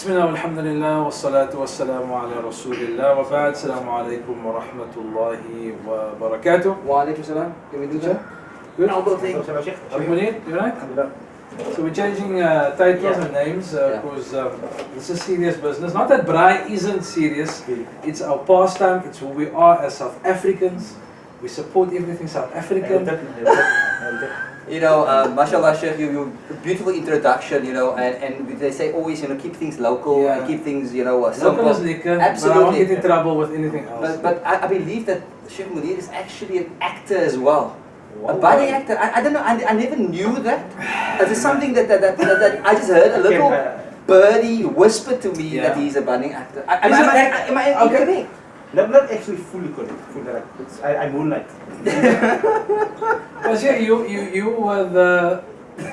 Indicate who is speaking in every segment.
Speaker 1: Bismillah, alhamdulillah, wassalatu wassalamu ala rasulillah, wa ba'd, assalamu alaikum wa rahmatullahi wa barakatuh.
Speaker 2: Wa alaikum salam. Can we do that?
Speaker 1: Good?
Speaker 2: Good.
Speaker 1: Munir, you right? So we're changing titles and names because this is serious business. Not that Braai isn't serious, it's our pastime, it's who we are as South Africans. We support everything South African.
Speaker 2: You know, mashallah, Sheikh, you beautiful introduction, you know, and they say always, you know, keep things local and keep things, you know, simple.
Speaker 1: Local is liquor,
Speaker 2: Absolutely.
Speaker 1: but I won't get in trouble with anything else.
Speaker 2: But I believe that Sheikh Munir is actually an actor as well. A budding actor. I don't know, I never knew that. It's something that I just heard a little birdie whisper to me that he's a budding actor. Am I incorrect?
Speaker 3: Not actually fully correct. I moonlight.
Speaker 1: Because you were the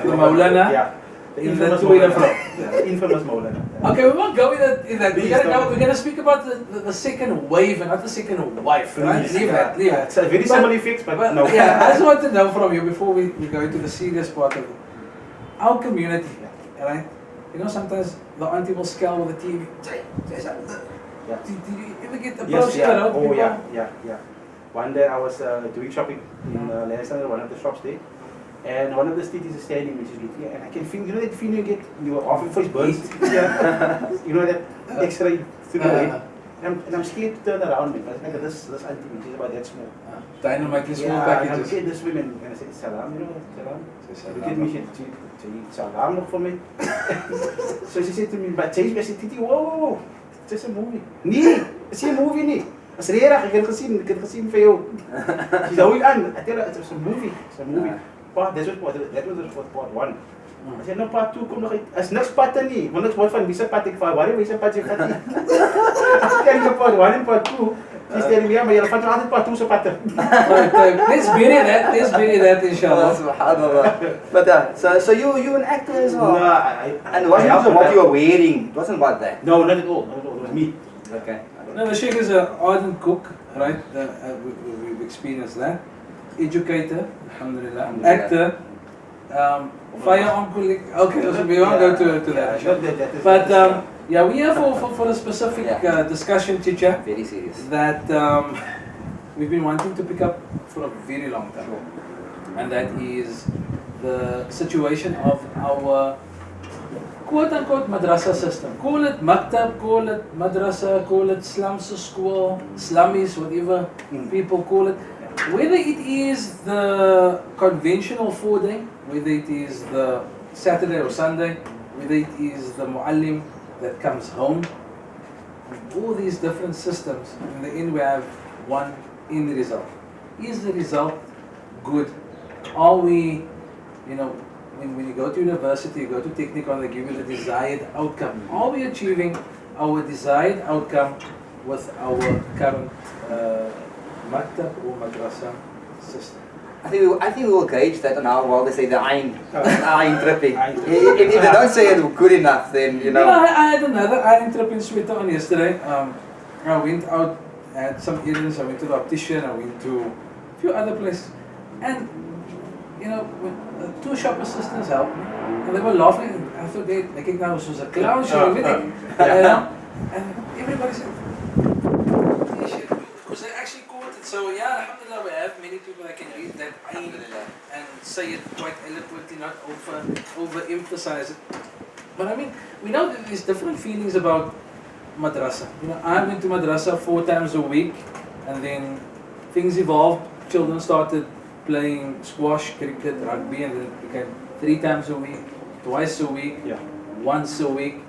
Speaker 1: Maulana
Speaker 3: the
Speaker 1: in the
Speaker 3: infamous
Speaker 1: two-wheeler
Speaker 3: Maulana.
Speaker 1: flow.
Speaker 3: The infamous Maulana.
Speaker 1: Okay, we won't go in that. We're gonna speak about the second wave and not the second wife, right? Leave that.
Speaker 3: It's a very similar fix, but no.
Speaker 1: Yeah, I just want to know from you before we go into the serious part of it. Our community, right? You know, sometimes the auntie will scowl with the TV. Did you ever get approached around people?
Speaker 3: Yeah. One day I was doing shopping in Leicester, one of the shops there, and one of the streets is standing, which is looking, and I can feel, you know that feeling you get, your face burns, you know that X-ray through the head, and I'm scared to turn around, because like this auntie, she's about that small.
Speaker 1: Dynamite in small
Speaker 3: And I
Speaker 1: packages.
Speaker 3: look at this woman, and I said, salam, you know, salam. Look at me, she salam nog for me. So she said to me, but change me, I said, Titi, whoa. Het is een movie. Nee, het is geen movie niet. Het is rare, ik heb het gezien van jou. She said, hou aan. I tell her, it's a movie. It's a movie. That was part 1. I said, no, part 2 komt nog uit. Het is niks patten niet. Want het wordt van wie zijn pat ik van, waarom wie zijn pat je vat niet. Als ik kijk naar part 1 en part 2, she's telling me, ja, maar je vat altijd part 2 zijn patten.
Speaker 1: Let's bury that, inshallah.
Speaker 2: Subhanallah. But so you an actor as well?
Speaker 3: No,
Speaker 2: and what you were wearing? It wasn't about that.
Speaker 3: No, not at all. It was me.
Speaker 2: Okay.
Speaker 1: No, the Sheikh is an ardent cook, right? We've experienced that. Educator, alhamdulillah. Actor, firearm colleague. Okay, so we won't go to that. But yeah, we are for a specific discussion, teacher.
Speaker 2: Very serious.
Speaker 1: That we've been wanting to pick up for a very long time. And that is the situation of our quote-unquote madrassah system. Call it maktab, call it madrassah, call it slums school, slummies, whatever people call it. Whether it is the conventional 4-day, whether it is the Saturday or Sunday, whether it is the muallim that comes home, all these different systems, in the end we have one end result. Is the result good? Are we, you know, when you go to university, you go to technical, they give you the desired outcome. Are we achieving our desired outcome with our current maktab or madrasa system?
Speaker 2: I think we will gauge that on how well they say the ayn tripping. If they don't say it good enough, then you know.
Speaker 1: I had another ayn trip in Sweden on yesterday. I went out, had some errands, I went to the optician, I went to a few other places. And you know, when, 2 shop assistants helped me, and they were laughing. I thought they came down, this was a clown show, everything. You know? And everybody said, because they actually caught it. So yeah, alhamdulillah, we have many people that can read that and say it quite eloquently, not overemphasize it. But I mean, we know that there's different feelings about madrassah. You know, I went to madrassah 4 times a week, and then things evolved. Children started playing squash, cricket, rugby, and then it became 3 times a week, twice a week, once a week.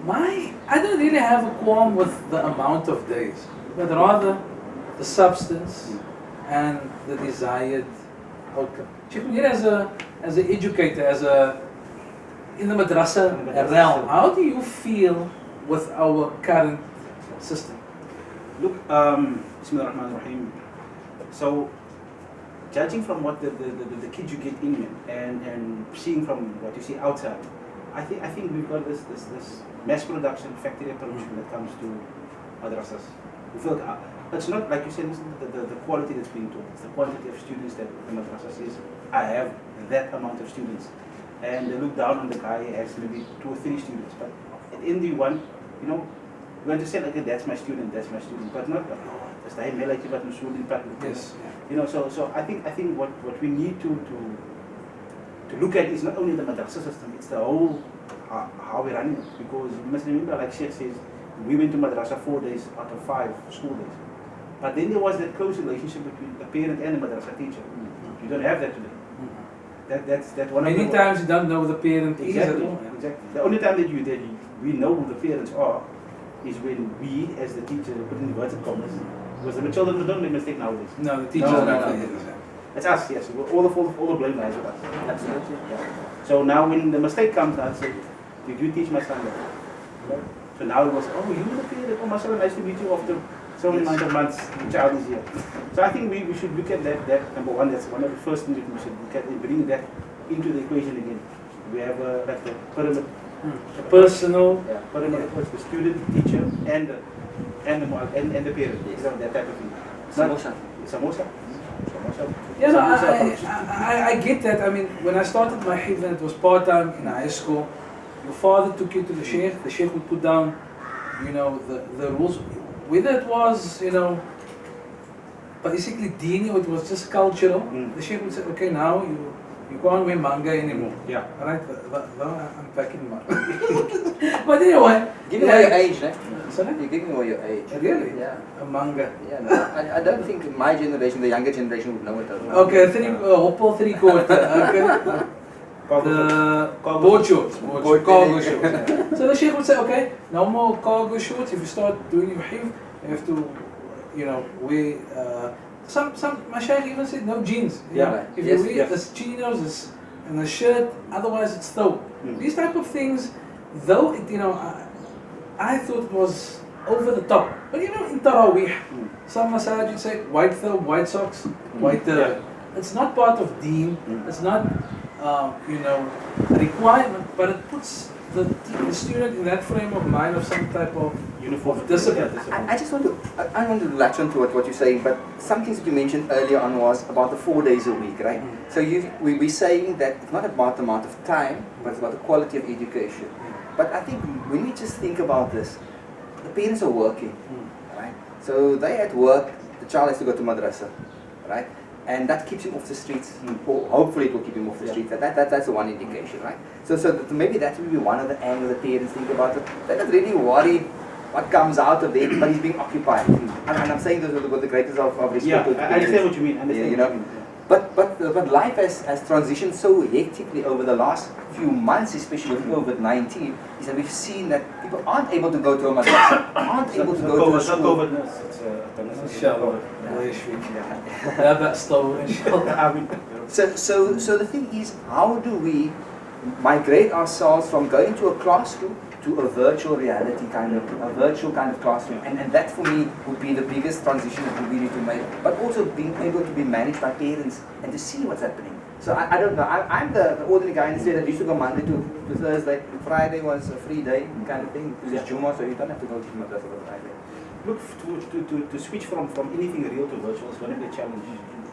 Speaker 1: I don't really have a qualm with the amount of days, but rather the substance and the desired outcome. Here as an educator, in the madrasa realm, how do you feel with our current system?
Speaker 3: Look, Bismillah ar-Rahman ar-Rahim. So, judging from what the kids you get in and seeing from what you see outside, I think we've got this mass production factory approach when it comes to madrasas. We feel it's not like you said, the quality that's being taught, it's the quantity of students that the madrasa says, I have that amount of students. And they look down on the guy as maybe 2 or 3 students. But at the end you want, you know, you want to say, okay, that's my student, but not, that's the like what student,
Speaker 1: Yes.
Speaker 3: you know, so I think what we need to look at is not only the madrasa system, it's the whole how we run it. Because you must remember, like Sheikh says, we went to madrasa 4 days out of 5 school days. But then there was that close relationship between the parent and the madrasa teacher. You don't have that today. That's one
Speaker 1: Many
Speaker 3: of the
Speaker 1: times you don't know who the parent is at
Speaker 3: exactly,
Speaker 1: all.
Speaker 3: exactly. The only time that we know who the parents are is when we, as the teacher, put in inverted commas, because the children don't make mistake nowadays.
Speaker 1: No, the teachers
Speaker 3: No,
Speaker 1: don't.
Speaker 3: no. It's us, yes. All the blame lies with us.
Speaker 2: Absolutely.
Speaker 3: Yeah. So now when the mistake comes, I say, did you teach my son that? So now it was, oh, you the parent, oh, Masala, nice to meet you after so many amount of months, the child is here. So I think we should look at that number one, that's one of the first things we should look at, and bring that into the equation again. We have like the pyramid.
Speaker 1: Personal.
Speaker 3: Yeah, pyramid approach, the student, teacher, and the parent.
Speaker 2: Yes.
Speaker 3: You know, that type of thing.
Speaker 2: Samosa.
Speaker 3: Samosa.
Speaker 1: Yeah, no,
Speaker 3: Samosa approach.
Speaker 1: I get that. I mean, when I started my hifz, it was part-time in high school. Your father took you to the sheikh would put down, you know, the rules. Whether it was, you know, basically dini or it was just cultural, the sheikh would say, okay, now you can't wear manga anymore.
Speaker 3: Yeah.
Speaker 1: Alright, I'm packing manga. But anyway.
Speaker 2: Give me your age, right?
Speaker 1: Sorry?
Speaker 2: You're giving away your age.
Speaker 1: Really?
Speaker 2: Yeah.
Speaker 1: A manga.
Speaker 2: Yeah, no, I don't think my generation, the younger generation, would know it.
Speaker 1: Okay, Oppo 3/4. Okay. The board shorts, cargo shorts. So the sheikh would say, okay, no more cargo shorts. If you start doing your hifz, you have to, you know, wear. Some my sheikh even said no jeans. You
Speaker 3: Yeah.
Speaker 1: know? If
Speaker 2: Yes,
Speaker 1: you wear this chinos and a shirt, otherwise it's though. These type of things, though, it, you know, I thought it was over the top. But you know, in Taraweeh, some masajid say white thobe, white socks, white. It's not part of deen. It's not. You know, a requirement, but it puts the student in that frame of mind of some type of
Speaker 3: Uniform
Speaker 1: discipline.
Speaker 2: I just want to, I want to latch on to what you're saying, but some things that you mentioned earlier on was about the 4 days a week, right? So we're saying that it's not about the amount of time, but it's about the quality of education. But I think when we just think about this, the parents are working, right? So they at work, the child has to go to madrassah, right? And that keeps him off the streets, or hopefully it will keep him off the streets. That's the one indication, right? So maybe that will be one of the angles the parents think about it. They're not really worried what comes out of it, but he's being occupied. And I'm saying this with the greatest of respect.
Speaker 3: Yeah,
Speaker 2: to the
Speaker 3: I
Speaker 2: parents.
Speaker 3: understand what you mean.
Speaker 2: You know? But life has transitioned so hectically over the last few months, especially with COVID-19, is that we've seen that people aren't able to go to a madrasa, aren't able to go to a school.
Speaker 1: Inshallah. Yeah, that's still inshallah.
Speaker 2: So the thing is, how do we migrate ourselves from going to a classroom to a virtual reality kind of classroom? And that for me would be the biggest transition that we need to make. But also being able to be managed by parents and to see what's happening. So I don't know. I'm the ordinary guy in the state that used to go Monday to Thursday. Friday was a free day kind of thing. Because it's Juma, so you don't have to go to madrasa on Friday.
Speaker 3: Look, to switch from anything real to virtual is going to be a challenge.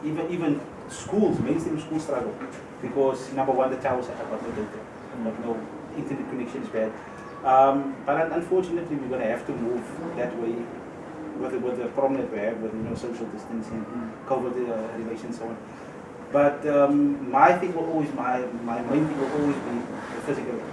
Speaker 3: Even schools, mainstream schools struggle. Because number one, the towers have got no data. No internet connection is bad. But unfortunately, we're going to have to move that way with the problem that we have with social distancing, COVID relations, so on. But my main thing will always be the physical approach.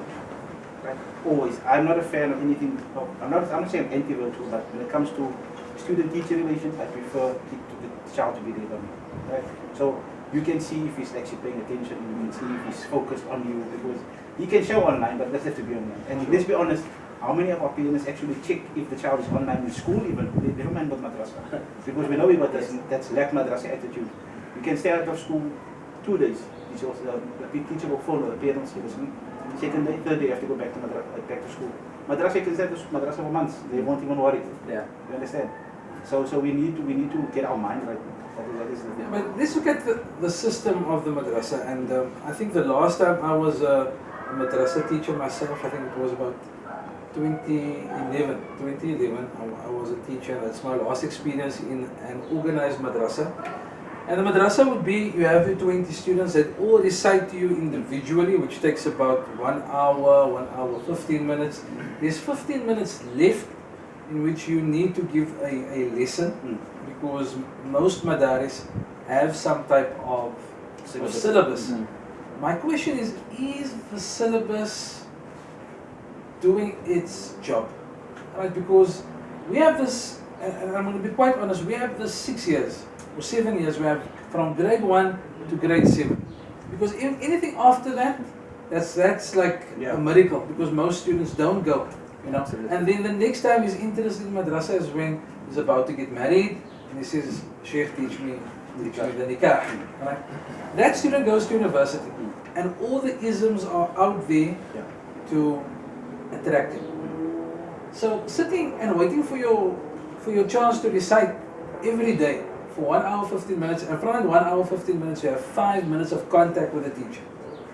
Speaker 3: Right? Always. I'm not a fan of anything. I'm not saying anti-virtual, but when it comes to student-teacher relations, I prefer the child to be there on me. Right? So you can see if he's actually paying attention. You can see if he's focused on you, because he can show online, but doesn't have to be online. And let's be honest, how many of our parents actually check if the child is online in school even? They don't mind about madrasa. Because we know about that's lack madrasa attitude. You can stay out of school 2 days. The teacher will phone or the parents say, listen, second day, third day you have to go back to school. Madrasa can stay at madrasa for months. They won't even worry.
Speaker 2: Yeah.
Speaker 3: You understand? So we need to get our mind right. That is the thing.
Speaker 1: But let's look at the system of the madrasa. And I think the last time I was a madrasa teacher myself, I think it was about 2011. I was a teacher. That's my last experience in an organized madrasa. And the madrasa would be, you have your 20 students that all recite to you individually, which takes about 1 hour, 1 hour 15 minutes. There's 15 minutes left in which you need to give a lesson, because most madaris have some type of syllabus. My question is the syllabus doing its job? Right, because we have this, and I'm going to be quite honest, we have this 6 years or 7 years, we have from grade 1 to grade 7. Because if anything after that, that's like a miracle, because most students don't go, you know. And then the next time he's interested in madrasa is when he's about to get married, and he says, Sheikh, teach me the nikah. Right? That student goes to university, and all the isms are out there to attract him. So sitting and waiting for your chance to recite every day for 1 hour 15 minutes, and from that 1 hour 15 minutes you have 5 minutes of contact with the teacher.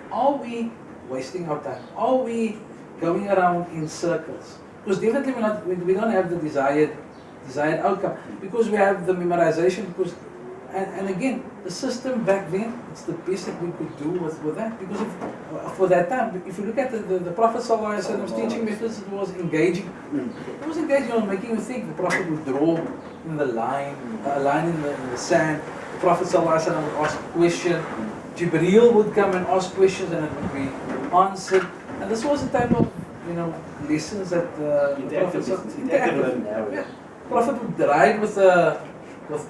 Speaker 1: Are we wasting our time? Are we going around in circles? Because definitely we don't have the desired outcome, because we have the memorization, because and again, the system back then, it's the best that we could do with that, because for that time, if you look at the Prophet ﷺ's teaching methods, it was engaging. It was engaging on making you think. The Prophet would draw in the line, a line in the sand. The Prophet ﷺ would ask a question. Jibreel would come and ask questions, and it would be answered. And this was the type of lessons that the Prophet would ride with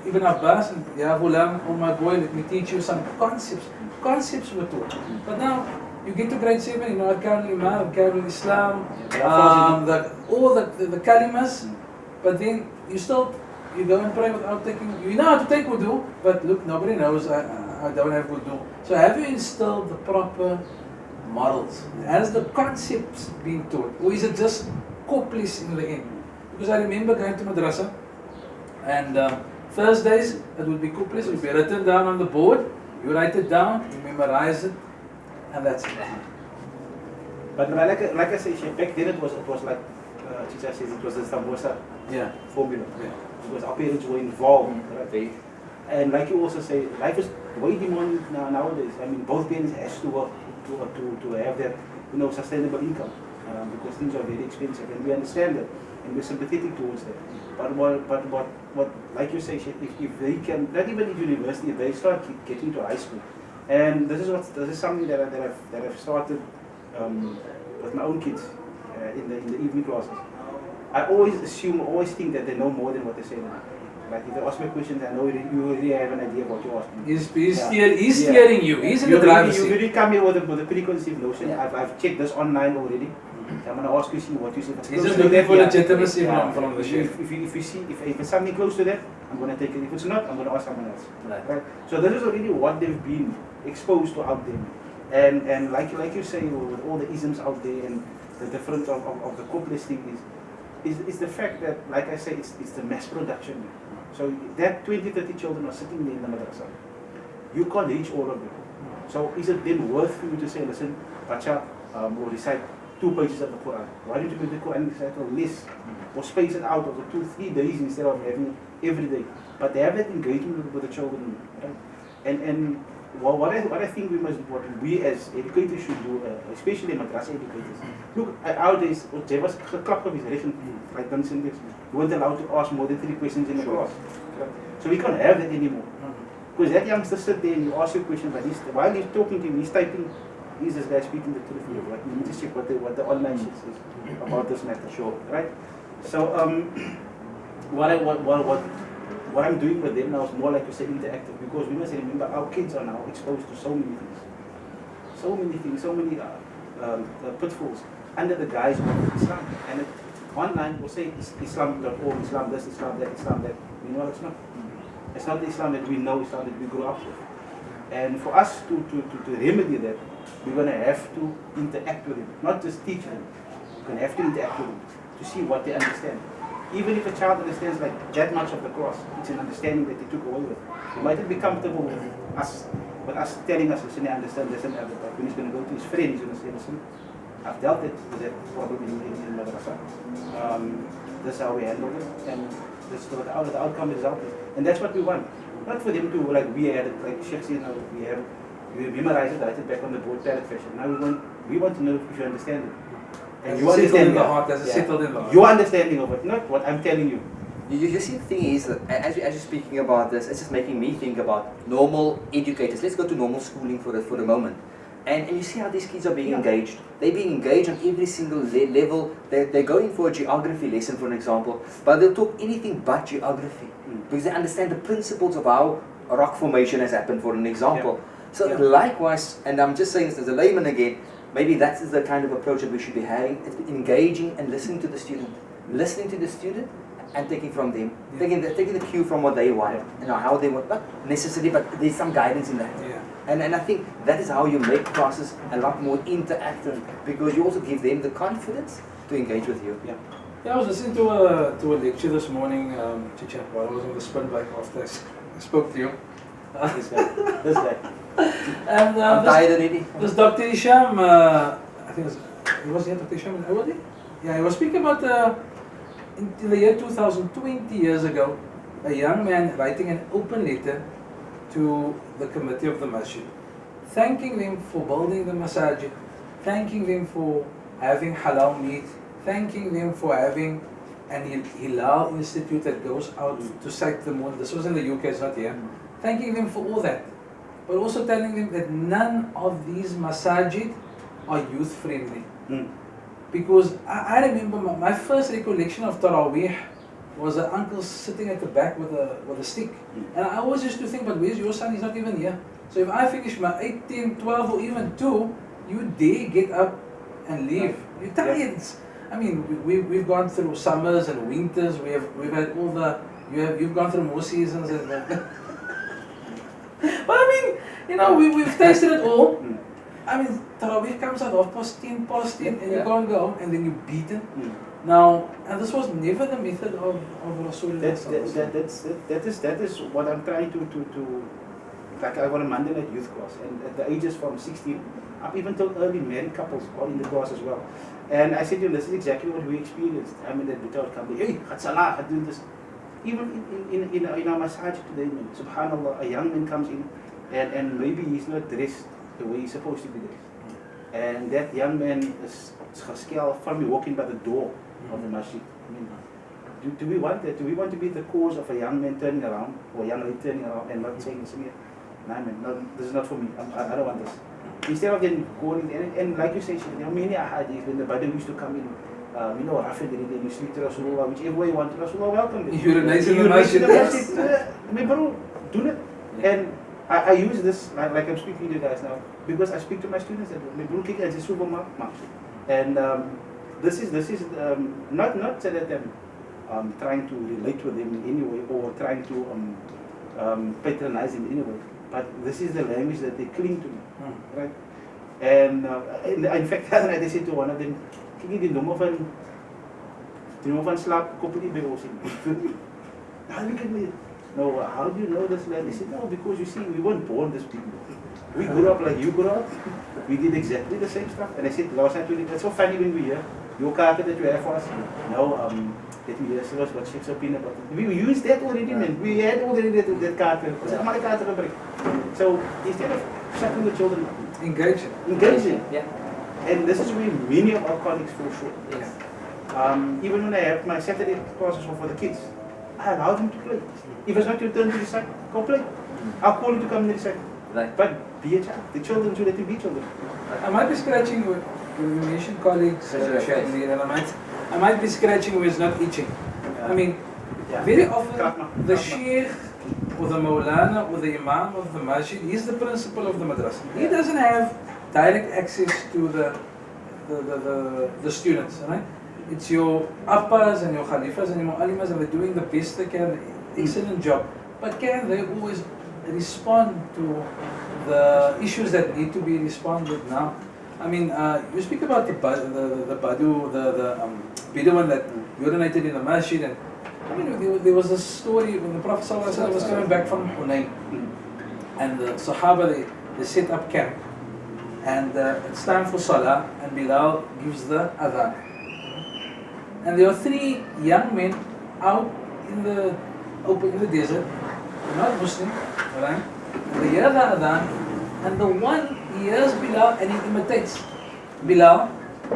Speaker 1: Ibn Abbas and Ya Ghulam, oh my boy, let me teach you some concepts. Concepts were taught. But now you get to grade 7, you know Arkan al-Iman, Arkan al-Islam, all the kalimas, but then you go and pray without taking, you know how to take wudu, but look, nobody knows I don't have wudu. So have you instilled the proper models? Has the concepts been taught? Or is it just copious in the end? Because I remember going to Madrassah, and first days it would be copious, it would be written down on the board, you write it down, you memorize it, and that's it.
Speaker 3: But like I said, back then it was like Chicha says, it was the Sambosa formula. Yeah. Because our parents were involved, right? And like you also say, life is way demanding nowadays. I mean, both parents has to work to have that, sustainable income, because things are very expensive, and we understand that, and we're sympathetic towards that. But what like you say, if they can, not even in university, if they start getting to high school, and this is something that I've started with my own kids in the evening classes. I always think that they know more than what they say now. Like if they ask me questions, I know you already have an idea of what you're asking.
Speaker 1: He's steering you. He's in the driver's seat.
Speaker 3: You really come here with a preconceived notion. I've checked this online already. I'm going to ask you, see what you see.
Speaker 1: He's just looking for legitimacy from the chef.
Speaker 3: If it's something close to that, I'm going to take it. If it's not, I'm going to ask someone else. Right? So this is already what they've been exposed to out there. And like you say, with all the isms out there and the difference of the complex thing is the fact that, like I say, it's the mass production. So that 20-30 children are sitting there in the madrasa. You can't reach all of them. So is it then worth for you to say, listen, Bacha, or recite 2 pages of the Quran? Why don't you do the Quran recital less? Or space it out over 2-3 days instead of having every day? But they have that engagement with the children. Right? And what I think what we as educators should do, especially madrasa educators, look, nowadays, there was a couple of his like Dunson did. You weren't allowed to ask more than 3 questions in the class. Right? So we can't have that anymore. Because that youngster sit there and you ask your question, but while he's talking to him, he's typing, is this guy speaking the truth? Right? You need to check what the online shit says about this matter. Sure. Right? So what I'm doing with them now is more like you said, interactive, because we must remember our kids are now exposed to so many things, so many pitfalls under the guise of Islam. And online will say Islam.org, Islam this, Islam that, Islam that. We know it's not. It's not the Islam that we know, Islam that we grew up with. And for us to remedy that, we're going to have to interact with them, not just teach them. We're going to have to interact with them to see what they understand. Even if a child understands like that much of the course, it's an understanding that they took away with. He might not be comfortable with us telling us, listen, I understand this and that, but when he's going to go to his friend, he's going to say, listen, I've dealt with that problem in Madrassah. This is how we handle it, and this to what the outcome result is. And that's what we want. Not for them to, like we had it, like Sheikh said, we memorize it, write it back on the board, parrot fashion. Now we want to know if you understand it. And you understand
Speaker 1: in the heart, there's a settled in the heart.
Speaker 3: Your understanding of it, not what I'm telling you.
Speaker 2: You see, the thing is that as you're speaking about this, it's just making me think about normal educators. Let's go to normal schooling for the moment. And you see how these kids are being engaged. They're being engaged on every single level. They're going for a geography lesson, for an example, but they'll talk anything but geography because they understand the principles of how rock formation has happened, for an example. So likewise, and I'm just saying this as a layman again, maybe that's the kind of approach that we should be having. It's engaging and listening to the student. Listening to the student and taking from them. Taking the cue from what they want, how they want, not necessarily, but there's some guidance in that. And I think that is how you make classes a lot more interactive, because you also give them the confidence to engage with you.
Speaker 1: I was listening to a lecture this morning, Chicha, while I was on the spin bike after I spoke to you.
Speaker 3: This guy.
Speaker 1: And
Speaker 2: I'm tired already.
Speaker 1: This Dr. Isham, I think he was here, Dr. Isham, was he? Yeah, he was speaking about in the year 2020 years ago, a young man writing an open letter to the committee of the masjid, thanking them for building the masajid, thanking them for having halal meat, thanking them for having an halal institute that goes out to sight the moon. This was in the UK, it's not here. Thanking them for all that, but also telling them that none of these masajid are youth friendly. Because I remember my first recollection of Taraweeh was an uncle sitting at the back with a stick. And I always used to think, but where's your son? He's not even here. So if I finish my 8, 10, 12 or even 2, you dare get up and leave. You're tired. I mean, we've gone through summers and winters. We've had all the, you've gone through more seasons. And but I mean, we've tasted it all. I mean, Taraweeh comes out 10:10, and you can't go home, and then you're beaten. Now, and this was never the method of Rasulullah.
Speaker 3: That is what I'm trying to like I got a Monday night youth class, and at the ages from 16 up even till early married couples are in the class as well. And I said to them, this is exactly what we experienced. I mean, that without coming, hey, Salah, do this. Even in our masjid today, man, subhanallah, a young man comes in, and maybe he's not dressed the way he's supposed to be dressed. And that young man is scared from me walking by the door of the masjid. I mean, do we want that? Do we want to be the cause of a young man turning around, or a young lady turning around and not saying, nah man, no, this is not for me, I don't want this. Instead of then going, and like you say, there are many ahadith when the Badu used to come in, Rafid, and you speak to Rasulullah, whichever way you want, Rasulullah welcome you.
Speaker 1: You're nice in the masjid.
Speaker 3: Do it. And I use this, like I'm speaking to you guys now, because I speak to my students and this is not so that I'm trying to relate with them in any way or trying to patronize them in any way, but this is the language that they cling to me, right? And in fact, I said to one of them, "Kijk die nummer van slaap koppel die bij ons in." Look at me. No, how do you know this land? They said, no, because you see, we weren't born this people. We grew up like you grew up. We did exactly the same stuff. And I said, last night, that's so funny when we hear your card that you have for us. No, let me hear what Sheikh's opinion about it. We used that already, man. We had already that card. So instead of shutting the children up, engaging. Yeah. And this is where many of our colleagues fall short. Yes. Even when I have my Saturday classes for the kids, I allow them to play. If it's not your turn to decide, go play. I'll call you to come and decide. Right. But be a child. The children should let you be children.
Speaker 1: I might be scratching with you mentioned colleagues, and I might be scratching where it's not itching. I mean, very often the sheikh or the maulana or the imam of the masjid, he's the principal of the madrassah. He doesn't have direct access to the students, right? It's your appas and your khalifas and your mu'allimas, and they're doing the best they can, excellent job. But can they always respond to the issues that need to be responded now? I mean, you speak about the Badu, the Bedouin that urinated in the masjid, and I mean, there was a story when the Prophet ﷺ was coming back from Hunayn, and the Sahaba, they set up camp, and it's time for Salah, and Bilal gives the adhan. And there are 3 young men out in the open, in the desert, they're not Muslim, right? And they hear the adhan, and the one hears Bilal and he imitates Bilal,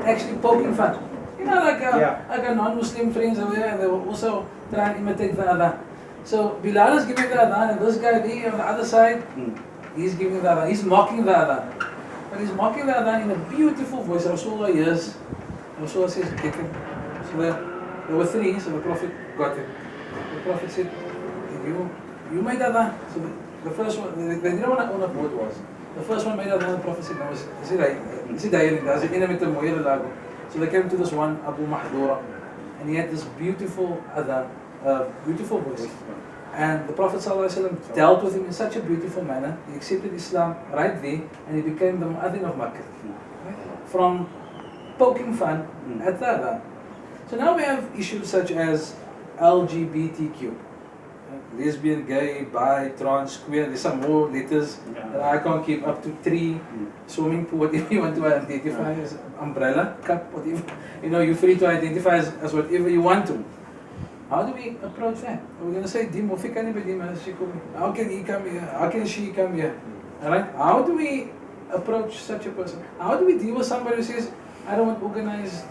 Speaker 1: actually poking fun. You know, like a non-Muslim friends over there, and they will also try and imitate the adhan. So Bilal is giving the adhan, and this guy there on the other side, he's giving the adhan, he's mocking the adhan. But he's mocking the adhan in a beautiful voice. Rasulullah hears, Rasulullah says, get him. So there were three, so the Prophet got him. The Prophet said, you made adhan. So the first one, they didn't know what it was. The first one made adhan, the Prophet said, no, is it Dayarin? So they came to this one, Abu Mahdura, and he had this beautiful adhan, beautiful voice. And the Prophet ﷺ dealt with him in such a beautiful manner. He accepted Islam right there, and he became the Mu'adhin of Makkah. Right? From poking fun at the adhan. So now we have issues such as LGBTQ. Lesbian, gay, bi, trans, queer, there's some more letters that I can't keep, up to 3, swimming pool, whatever you want to identify as, umbrella, cup, whatever. You know, you're free to identify as whatever you want to. How do we approach that? Are we going to say, Dim, how can he come here? How can she come here? Alright? How do we approach such a person? How do we deal with somebody who says, I don't want organized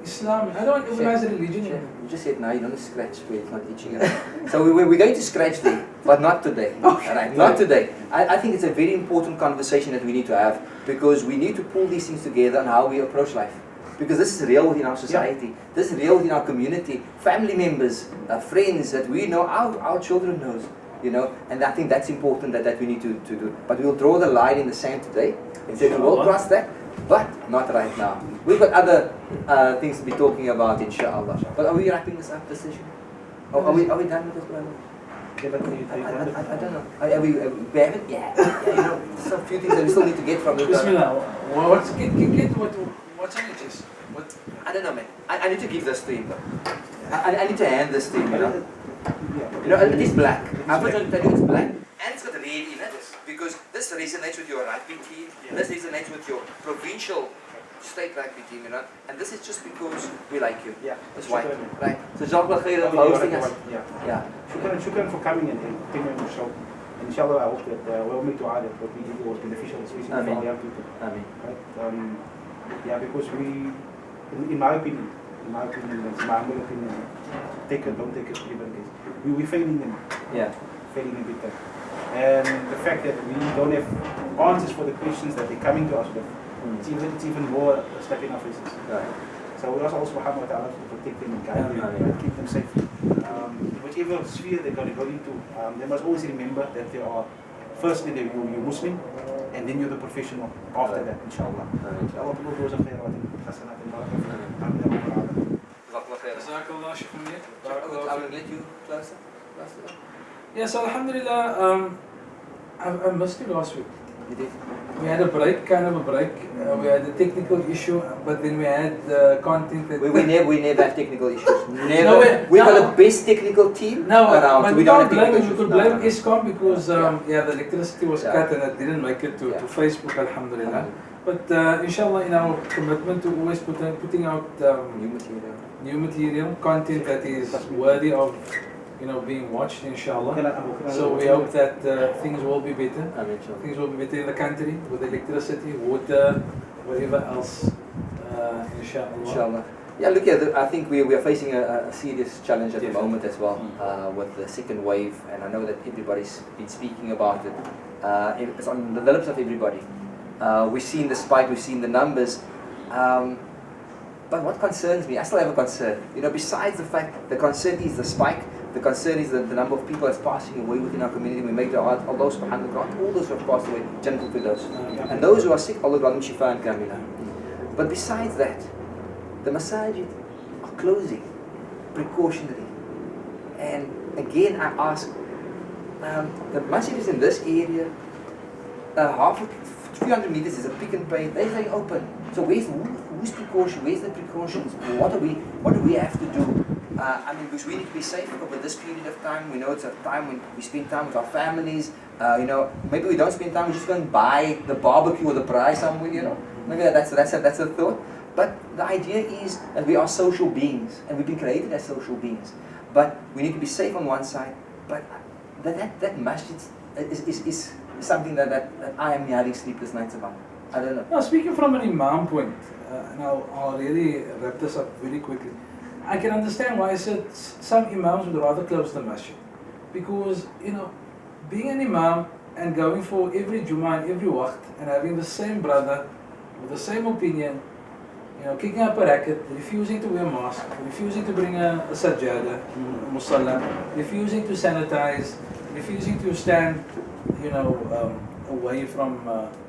Speaker 1: Islam, I don't want organized religion?
Speaker 2: You just said, no, you don't scratch where it's not itching. So we're going to scratch there, but not today.
Speaker 1: Okay.
Speaker 2: Right? Not today. I think it's a very important conversation that we need to have, because we need to pull these things together on how we approach life. Because this is real within our society, this is real within our community, family members, friends that we know, our children knows, you know, and I think that's important that we need to do. But we'll draw the line in the sand today, and say we will cross that, but not right now. We've got other things to be talking about, inshallah. But are we wrapping this up, this session? Are we done with this, brother? I don't know. We haven't? Yeah, you know, there's a few things that we still need to get from it.
Speaker 1: Bismillah. What's on your chest? What?
Speaker 2: I don't know, man. I need to give this to him, though. I need to hand this to him, you know. You know, it is black. I'm not going to tell you it's black. And it's got red in it. Because this resonates with your rugby team. This resonates with your provincial state rugby team, you know. And this is just because we like you.
Speaker 3: Yeah.
Speaker 2: That's why. Right. So Jazakallah khairan for hosting us. Yeah.
Speaker 3: Shukran for coming and taking on the show. And inshallah, I hope that we'll make dua that what we did was beneficial, especially for our young people.
Speaker 2: Ameen.
Speaker 3: Right? Yeah, because we, in my opinion, it's my humble opinion, take it, don't take it, whatever it is. We're failing them.
Speaker 2: Yeah.
Speaker 3: Failing them big time. And the fact that we don't have answers for the questions that they're coming to us with, it's even more slap in our faces.
Speaker 2: Right.
Speaker 3: So we ask Allah subhanahu wa ta'ala to protect them and guide them and keep them safe. Whichever sphere they're going to go into, they must always remember that they are, firstly, you're Muslim, and then you're the professional after that, inshallah. Allah will do us a favor and hasanat and barakah.
Speaker 1: Jazakallah, Sheikh Munir.
Speaker 2: I will let you close it.
Speaker 1: Yeah, so alhamdulillah, I missed you last week.
Speaker 2: You did?
Speaker 1: We had a break, kind of a break. We had a technical issue, but then we had content that...
Speaker 2: We never have technical issues. Never. We've got the best technical team around.
Speaker 1: But
Speaker 2: So
Speaker 1: we
Speaker 2: don't
Speaker 1: can't
Speaker 2: have
Speaker 1: blame
Speaker 2: technical
Speaker 1: you.
Speaker 2: issues.
Speaker 1: We could blame ISCOM because the electricity was
Speaker 2: Yeah.
Speaker 1: cut and it didn't make it to Facebook, alhamdulillah. But inshallah, in our commitment to always putting out new material, content that is worthy of being watched, inshallah. So we hope that things will be better. Things will be better in the country with electricity, water, whatever else, inshallah.
Speaker 2: Yeah, look, I think we are facing a serious challenge at the moment as well with the second wave, and I know that everybody's been speaking about it. It's on the lips of everybody. We've seen the spike, we've seen the numbers. But what concerns me, I still have a concern. Besides the fact the concern is the spike, the concern is the number of people that's passing away within our community. We make the Allah subhanahu wa ta'ala, all those who have passed away, Jannah for those. And those who are sick, Allah grant them shifa and kamila. But besides that, the masajid are closing precautionary. And again, I ask, the masjid is in this area, half of 300 meters is a pick and pay, they're staying open. So who's precaution? Where's the precautions? What do we have to do? Because we need to be safe over this period of time. We know it's a time when we spend time with our families. Maybe we don't spend time, we just go and buy the barbecue or the braai somewhere, Maybe that's a thought. But the idea is that we are social beings, and we've been created as social beings. but we need to be safe on one side. But that masjid is something that I am having sleepless nights about. I don't know.
Speaker 1: Now, speaking from an imam point, and I'll really wrap this up very quickly. I can understand why I said some imams would rather close the masjid. Because, being an imam and going for every Jummah and every waqt and having the same brother with the same opinion, kicking up a racket, refusing to wear a mask, refusing to bring a sajjada, a musalla, refusing to sanitize, refusing to stand, away from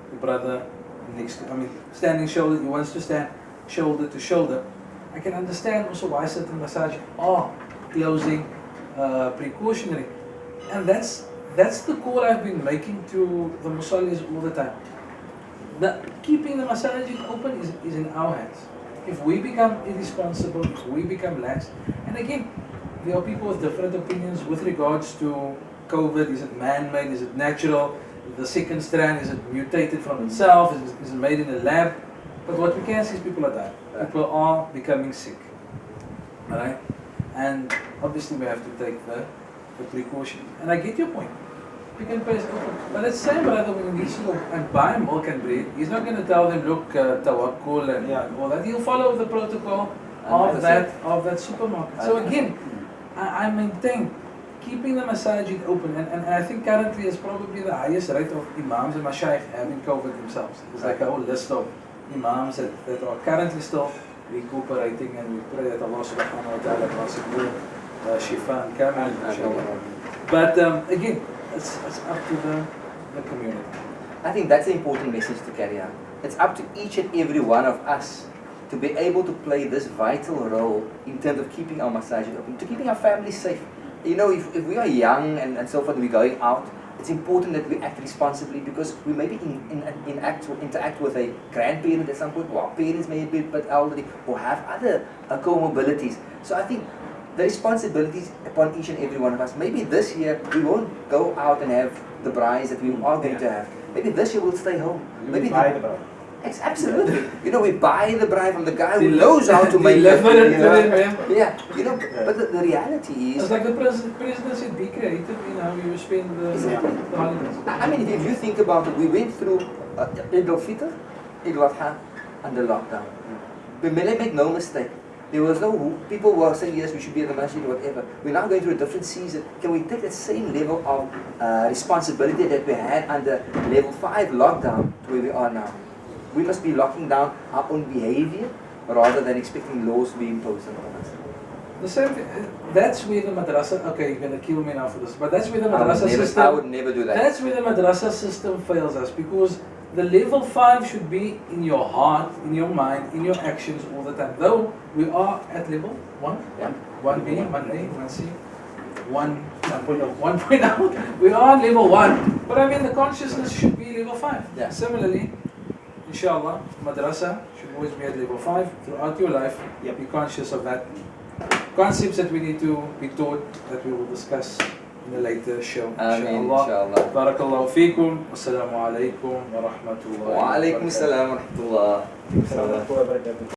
Speaker 1: the brother next to, standing shoulder, he wants to stand shoulder to shoulder. I can understand also why certain masajid are closing precautionary. And that's the call I've been making to the musallis all the time. Keeping the masajid open is in our hands. If we become irresponsible, if we become lax, and again, there are people with different opinions with regards to COVID. Is it man-made? Is it natural? The second strand, is it mutated from itself? Is it made in a lab? But what we can see is people are dying. People are becoming sick. Alright? And obviously we have to take the precaution. And I get your point. We can place open. But that same brother, when he needs to go and buy milk and bread, he's not going to tell them, look, tawakkul and all that. He'll follow the protocol of that supermarket. So again, I maintain keeping the masajid open, and I think currently is probably the highest rate of imams and mashayikh having COVID themselves. There's like a whole list of imams that are currently still recuperating, and we pray that Allah subhanahu wa ta'ala grants them shifa and kamil, inshallah. But again, it's up to the community.
Speaker 2: I think that's an important message to carry out. It's up to each and every one of us to be able to play this vital role in terms of keeping our masajid open, to keeping our families safe. If we are young and so forth, we're going out, it's important that we act responsibly, because we maybe interact with a grandparent at some point, or our parents may be a bit elderly, or have other comorbidities. So I think the responsibility is upon each and every one of us. Maybe this year we won't go out and have the brides that we are going to have. Maybe this year we'll stay home. Maybe
Speaker 3: buy the bride.
Speaker 2: Absolutely. We buy the bride from the guy who knows how to make it. But the reality is...
Speaker 1: It's like the president said, be creative in how you spend the holidays.
Speaker 2: If you think about it, we went through Eid al-Fitr, Eid al-Adha, under lockdown. But make no mistake, there was no... People were saying, yes, we should be at the masjid or whatever. We're now going through a different season. Can we take that same level of responsibility that we had under level 5 lockdown to where we are now? We must be locking down our own behavior rather than expecting laws to be imposed on us.
Speaker 1: The same thing, that's where the madrassah, okay, you're going to kill me now for this, but that's where the madrassah system...
Speaker 2: I would never do that.
Speaker 1: That's where the madrassah system fails us, because the level 5 should be in your heart, in your mind, in your actions all the time. Though we are at level 1, 1B, 1A, 1C, 1.0. We are on level 1, but the consciousness should be level 5.
Speaker 2: Yeah.
Speaker 1: Similarly, inshallah, madrassah should always be at level 5 throughout your life. Be conscious of that. Concepts that we need to be taught, that we will discuss in a later show. Inshallah. Barakallahu feekum. Assalamu alaikum wa rahmatullahi wa barakatuh.
Speaker 2: Wa alaikum assalam wa rahmatullah.